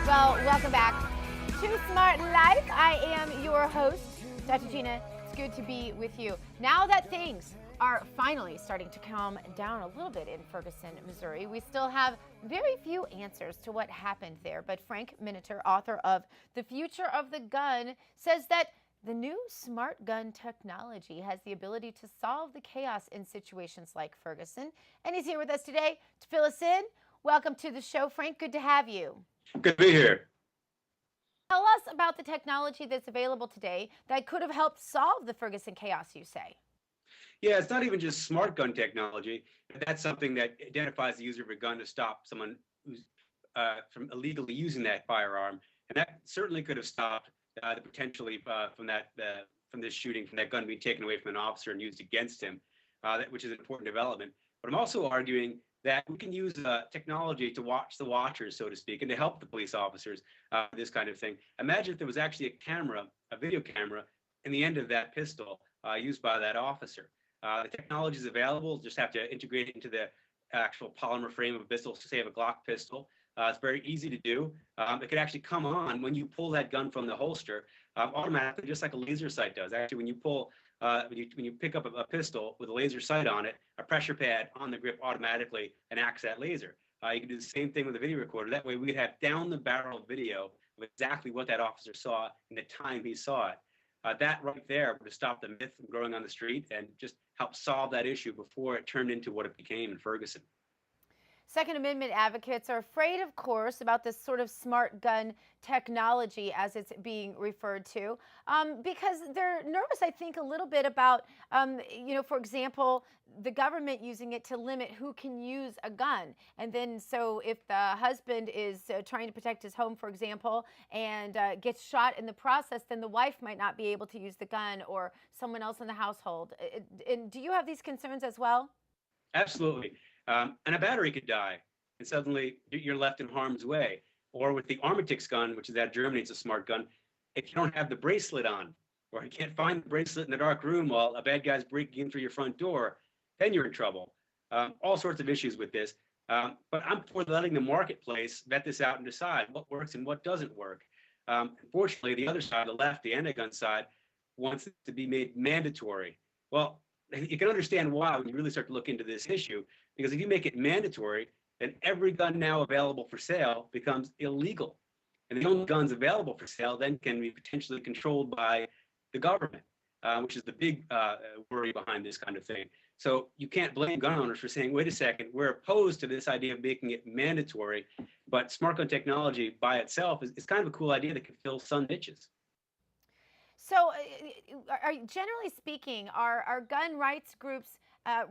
Well, welcome back to Smart Life. I am your host, Dr. Gina. It's good to be with you. Now that things are finally starting to calm down a little bit in Ferguson, Missouri, we still have very few answers to what happened there. But Frank Miniter, author of The Future of the Gun, says that the new smart gun technology has the ability to solve the chaos in situations like Ferguson. And he's here with us today to fill us in. Welcome to the show, Frank. Good to have you. Good to be here. Tell us about the technology that's available today that could have helped solve the Ferguson chaos, you say. Yeah, it's not even just smart gun technology. That's something that identifies the user of a gun to stop someone who's from illegally using that firearm, and that certainly could have stopped the potentially from this shooting, from that gun being taken away from an officer and used against him, which is an important development. But I'm also arguing that we can use technology to watch the watchers, so to speak, and to help the police officers, this kind of thing. Imagine if there was actually a video camera, in the end of that pistol used by that officer. The technology is available, just have to integrate it into the actual polymer frame of a pistol, say of a Glock pistol. It's very easy to do. It could actually come on when you pull that gun from the holster automatically, just like a laser sight does. Actually, when you pick up a pistol with a laser sight on it, a pressure pad on the grip automatically enacts that laser. You can do the same thing with a video recorder. That way, we could have down the barrel video of exactly what that officer saw and the time he saw it. That right there would have stopped the myth from growing on the street and just helped solve that issue before it turned into what it became in Ferguson. Second Amendment advocates are afraid, of course, about this sort of smart gun technology, as it's being referred to, because they're nervous, I think, a little bit about, for example, the government using it to limit who can use a gun. And then so if the husband is trying to protect his home, for example, and gets shot in the process, then the wife might not be able to use the gun, or someone else in the household. And do you have these concerns as well? Absolutely. And a battery could die, and suddenly you're left in harm's way. Or with the Armatix gun, which is out of Germany, it's a smart gun. If you don't have the bracelet on, or you can't find the bracelet in the dark room while a bad guy's breaking in through your front door, then you're in trouble. All sorts of issues with this. But I'm for letting the marketplace vet this out and decide what works and what doesn't work. Unfortunately, the other side, the left, the anti-gun side, wants it to be made mandatory. Well, you can understand why when you really start to look into this issue, because if you make it mandatory, then every gun now available for sale becomes illegal. And the only guns available for sale then can be potentially controlled by the government, which is the big worry behind this kind of thing. So you can't blame gun owners for saying, wait a second, we're opposed to this idea of making it mandatory, but smart gun technology by itself is kind of a cool idea that can fill some niches. So, generally speaking, are gun rights groups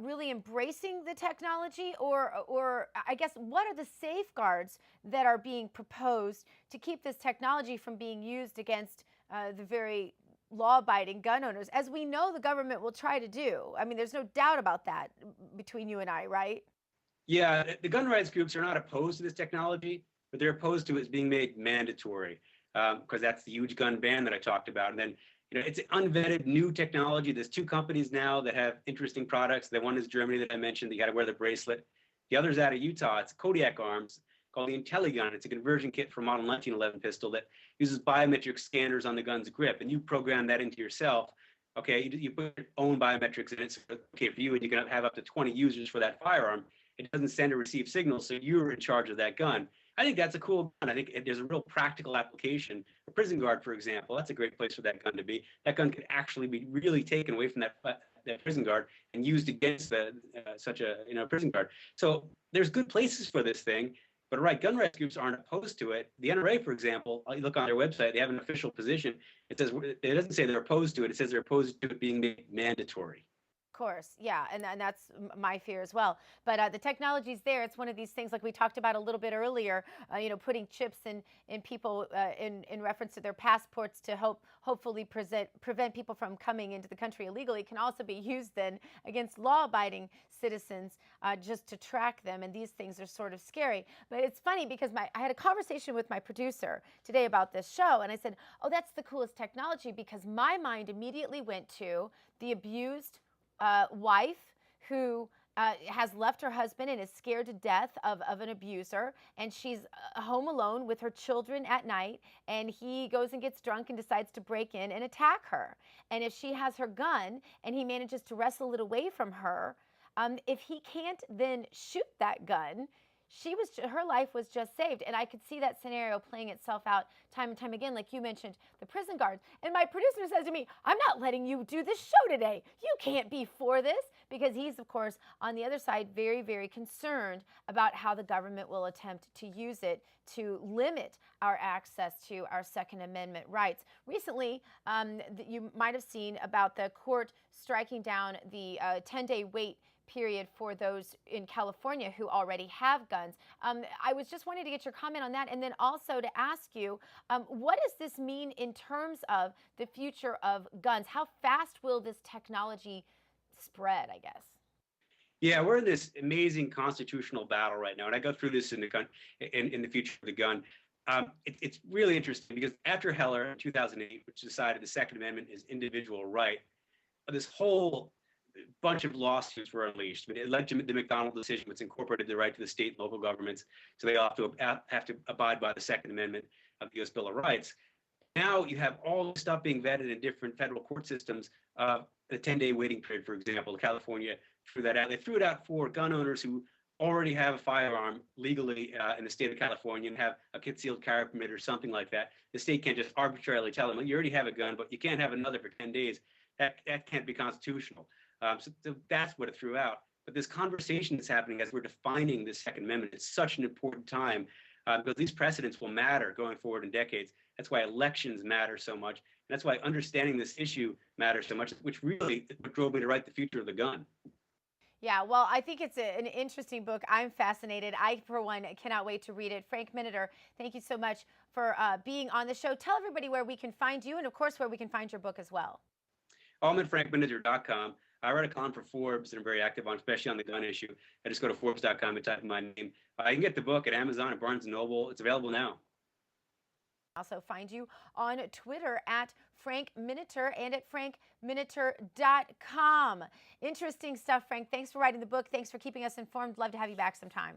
really embracing the technology, or I guess, what are the safeguards that are being proposed to keep this technology from being used against the very law-abiding gun owners, as we know the government will try to do? I mean, there's no doubt about that between you and I, right? Yeah, the gun rights groups are not opposed to this technology, but they're opposed to it being made mandatory, because that's the huge gun ban that I talked about. And then, it's unvetted new technology. There's two companies now that have interesting products. The one is Germany that I mentioned. You got to wear the bracelet. The other's out of Utah. It's Kodiak Arms, called the IntelliGun. It's a conversion kit for model 1911 pistol that uses biometric scanners on the gun's grip, and you program that into yourself. Okay, you put your own biometrics in it, so it's okay for you, and you can have up to 20 users for that firearm. It doesn't send or receive signals, so you're in charge of that gun. I think that's a cool gun. I think there's a real practical application. A prison guard, for example, that's a great place for that gun to be. That gun could actually be really taken away from that prison guard and used against such a prison guard. So there's good places for this thing. But right, gun rights groups aren't opposed to it. The NRA, for example, you look on their website, they have an official position. It doesn't say they're opposed to it. It says they're opposed to it being made mandatory. Course, yeah, and that's my fear as well. But the technology's there. It's one of these things, like we talked about a little bit earlier. Putting chips in people in reference to their passports to hopefully prevent people from coming into the country illegally, can also be used then against law-abiding citizens, just to track them. And these things are sort of scary. But it's funny because I had a conversation with my producer today about this show, and I said, "Oh, that's the coolest technology," because my mind immediately went to the abused wife who has left her husband and is scared to death of an abuser, and she's home alone with her children at night, and he goes and gets drunk and decides to break in and attack her. And if she has her gun and he manages to wrestle it away from her, if he can't then shoot that gun, her life was just saved. And I could see that scenario playing itself out time and time again, like you mentioned, the prison guards. And my producer says to me, I'm not letting you do this show today. You can't be for this, because he's, of course, on the other side, very, very concerned about how the government will attempt to use it to limit our access to our Second Amendment rights. Recently, you might have seen about the court striking down the 10-day wait period for those in California who already have guns. I was just wanting to get your comment on that, and then also to ask you, what does this mean in terms of the future of guns? How fast will this technology spread, I guess? Yeah, we're in this amazing constitutional battle right now, and I go through this in the future of the gun. It's really interesting because after Heller in 2008, which decided the Second Amendment is individual right, this whole bunch of lawsuits were unleashed. It led to the McDonald decision, which incorporated the right to the state and local governments, so they all have to abide by the Second Amendment of the U.S. Bill of Rights. Now you have all this stuff being vetted in different federal court systems. The 10-day waiting period, for example, California threw that out. They threw it out for gun owners who already have a firearm legally in the state of California and have a concealed carry permit or something like that. The state can't just arbitrarily tell them, well, you already have a gun, but you can't have another for 10 days. That can't be constitutional. So that's what it threw out. But this conversation that's happening as we're defining the Second Amendment, it's such an important time because these precedents will matter going forward in decades. That's why elections matter so much. And that's why understanding this issue matters so much, which really drove me to write The Future of the Gun. Yeah, well, I think it's an interesting book. I'm fascinated. I, for one, cannot wait to read it. Frank Miniter, thank you so much for being on the show. Tell everybody where we can find you and, of course, where we can find your book as well. I'm at frankminiter.com. I write a column for Forbes that I'm very active on, especially on the gun issue. I just go to Forbes.com and type in my name. You can get the book at Amazon and Barnes & Noble. It's available now. Also find you on Twitter at Frank Miniter and at frankminiter.com. Interesting stuff, Frank. Thanks for writing the book. Thanks for keeping us informed. Love to have you back sometime.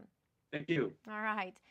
Thank you. All right.